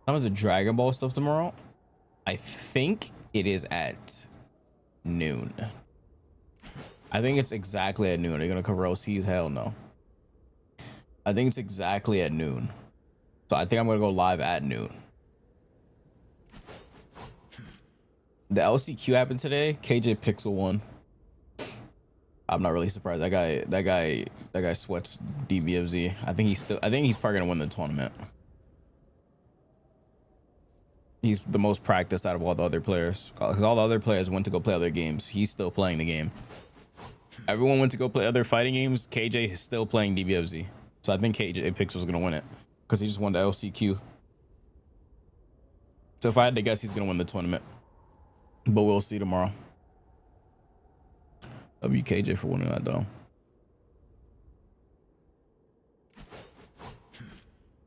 How is the Dragon Ball stuff tomorrow? I think it is at noon. I think it's exactly at noon. Are you gonna cover LCs? Hell no. I think it's exactly at noon. So I think I'm gonna go live at noon. The LCQ happened today. KJ Pixel won. I'm not really surprised. That guy sweats DBFZ. I think he's probably gonna win the tournament. He's the most practiced out of all the other players. Because all the other players went to go play other games. He's still playing the game. Everyone went to go play other fighting games. KJ is still playing DBFZ. So I think KJ Pixel's gonna win it. Because he just won the LCQ. So if I had to guess, he's gonna win the tournament. But we'll see tomorrow. WKJ for winning that though.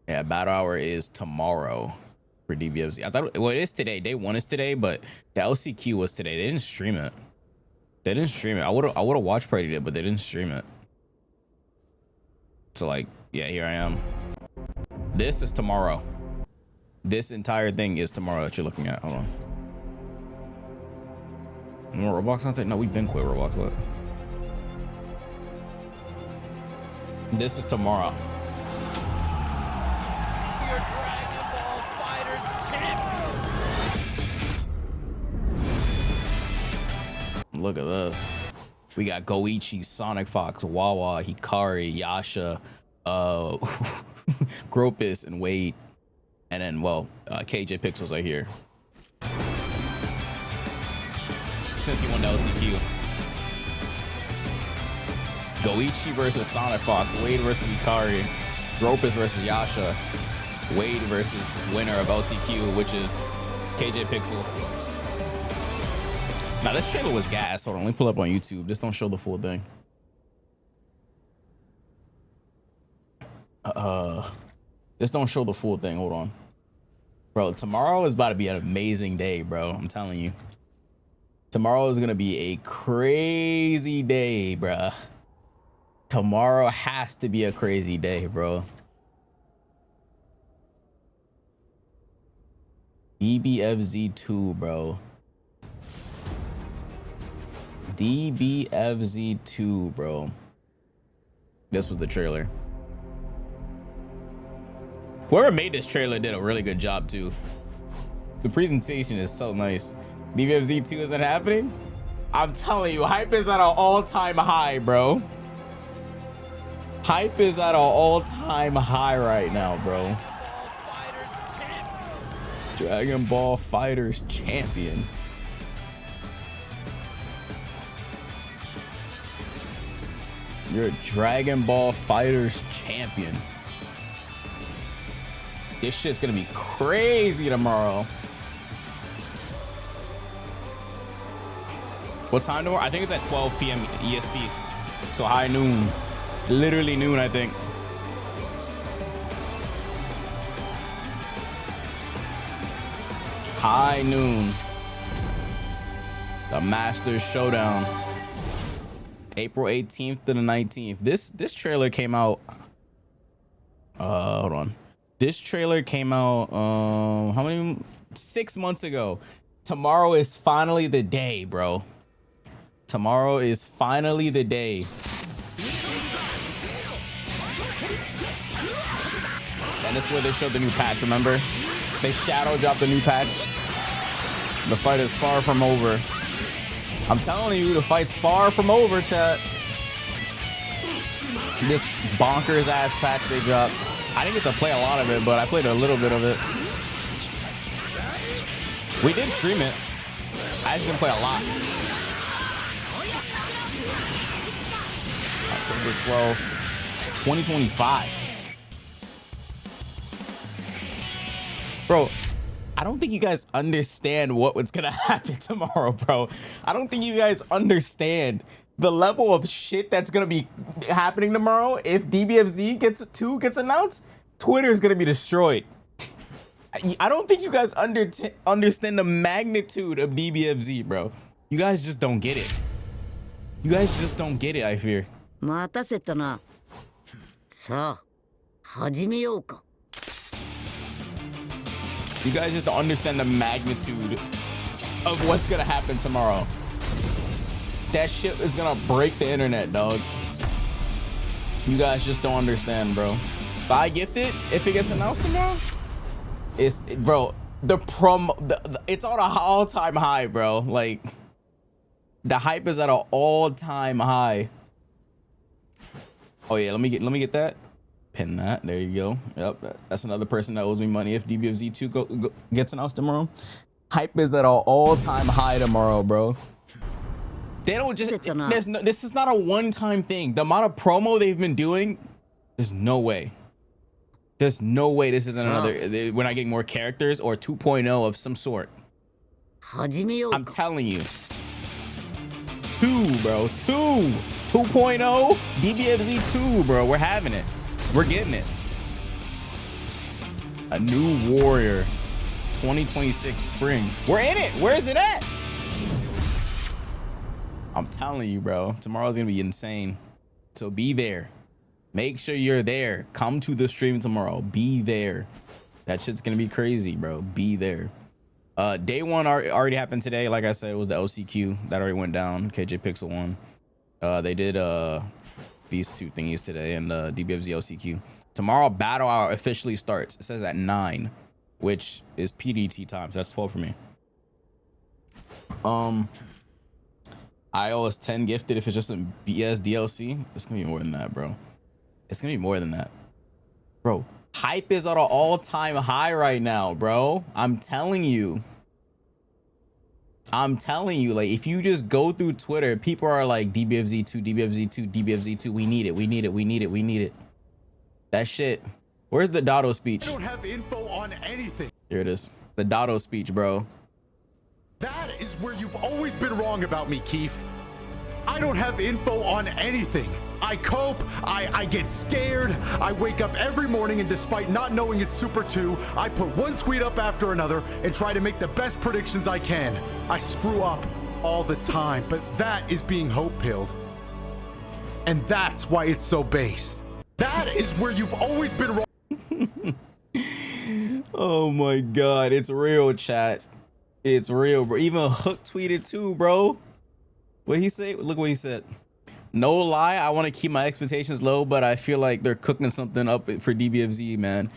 Yeah, battle hour is tomorrow for DBFZ. I thought, well, it is today. Day 1 is today, but the LCQ was today. They didn't stream it. They didn't stream it. I would have watch partied it, but they didn't stream it. So like, yeah, here I am. This is tomorrow. This entire thing is tomorrow that you're looking at. Hold on. More Roblox content? No, we've been quit Roblox. What? This is tomorrow. We are Dragon Ball Fighters champions. Look at this. We got Goichi, Sonic Fox, Wawa, Hikari, Yasha, Gropus, and Wade. And then, well, KJ Pixels right here. Since he won the LCQ. Goichi versus Sonic Fox, Wade versus Hikari, Gropus versus Yasha, Wade versus winner of LCQ, which is KJ Pixel. Now this trailer was gas. Hold on, let me pull up on YouTube. Just don't show the full thing. Just don't show the full thing. Hold on. Bro, tomorrow is about to be an amazing day, bro. I'm telling you. Tomorrow is gonna be a crazy day, bruh. Tomorrow has to be a crazy day, bro. DBFZ2, bro. DBFZ2, bro. This was the trailer. Whoever made this trailer did a really good job too. The presentation is so nice. DBFZ2 isn't happening? I'm telling you, hype is at an all-time high, bro. Hype is at an all-time high right now, bro. Dragon Ball Fighters champion. You're a Dragon Ball Fighters champion. This shit's gonna be crazy tomorrow. What time tomorrow? I think it's at 12 p.m. EST. So high noon. Literally noon, I think. High noon. The Masters Showdown. April 18th to the 19th. This trailer came out. Hold on. This trailer came out how many? 6 months ago. Tomorrow is finally the day, bro. Tomorrow is finally the day. And this is where they showed the new patch, remember? They shadow dropped the new patch. The fight is far from over. I'm telling you, the fight's far from over, chat. This bonkers ass patch they dropped. I didn't get to play a lot of it, but I played a little bit of it. We did stream it. I just didn't play a lot. October 12th, 2025. Bro, I don't think you guys understand what's gonna happen tomorrow, bro. I don't think you guys understand the level of shit that's gonna be happening tomorrow. If DBFZ gets announced, Twitter is gonna be destroyed. I don't think you guys understand the magnitude of DBFZ, bro. You guys just don't get it. You guys just don't get it, I fear. 待たせたな。さあ、始めようか。You guys just don't understand the magnitude of what's gonna happen tomorrow. That shit is gonna break the internet, dog. You guys just don't understand, bro. Buy gifted if it gets announced tomorrow. It's bro. It's on an all-time high, bro. Like the hype is at an all-time high. Oh yeah, let me get that. Pin that. There you go. Yep, that's another person that owes me money if DBFZ2 gets announced tomorrow. Hype is at an all-time high tomorrow, bro. They don't just. This is not a one-time thing. The amount of promo they've been doing, there's no way. There's no way this isn't another. We're not getting more characters or 2.0 of some sort. I'm telling you. 2, bro. 2.0 DBFZ 2, bro. We're having it. We're getting it. A new warrior. 2026 spring. We're in it. Where is it at? I'm telling you, bro. Tomorrow's gonna be insane. So be there. Make sure you're there. Come to the stream tomorrow. Be there. That shit's gonna be crazy, bro. Be there. Day one already happened today. Like I said, it was the LCQ that already went down. KJ Pixel won. They did these two thingies today and DBFZ LCQ. Tomorrow battle hour officially starts. It says at 9, which is PDT time. So that's 12 for me. iOS 10 gifted if it's just a BS DLC. It's gonna be more than that, bro. It's gonna be more than that, bro. Hype is at an all-time high right now, bro. I'm telling you. Like, if you just go through Twitter, people are like DBFZ2, DBFZ2, DBFZ2. We need it. We need it. We need it. We need it. That shit. Where's the Dotto speech? I don't have the info on anything. Here it is. The Dotto speech, bro. That is where you've always been wrong about me, Keith. I don't have the info on anything. I cope, I get scared, I wake up every morning and despite not knowing it's Super 2, I put one tweet up after another and try to make the best predictions I can. I screw up all the time, but that is being hope-pilled. And that's why it's so based. That is where you've always been wrong. Oh my God, it's real, chat. It's real, bro. Even Hook tweeted too, bro. What he say? Look what he said. No lie, I want to keep my expectations low, but I feel like they're cooking something up for DBFZ, man.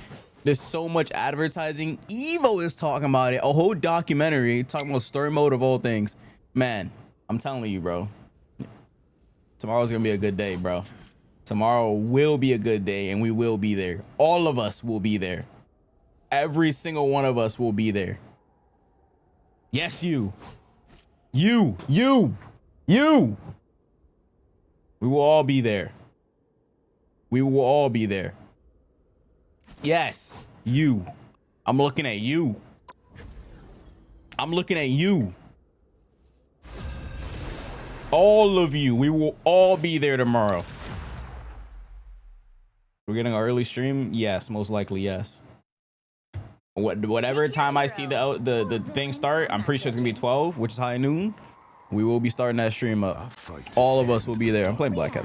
There's so much advertising. Evo is talking about it. A whole documentary talking about story mode of all things. Man, I'm telling you, bro. Tomorrow's gonna be a good day, bro. Tomorrow will be a good day, and we will be there. All of us will be there. Every single one of us will be there. Yes, you. We will all be there. We will all be there. Yes, you. I'm looking at you. I'm looking at you. All of you. We will all be there tomorrow. We're getting an early stream? Yes, most likely, yes. Whatever time I see the thing start, I'm pretty sure it's gonna be 12, which is high noon. We will be starting that stream up. All of us will be there. I'm playing Black Hat.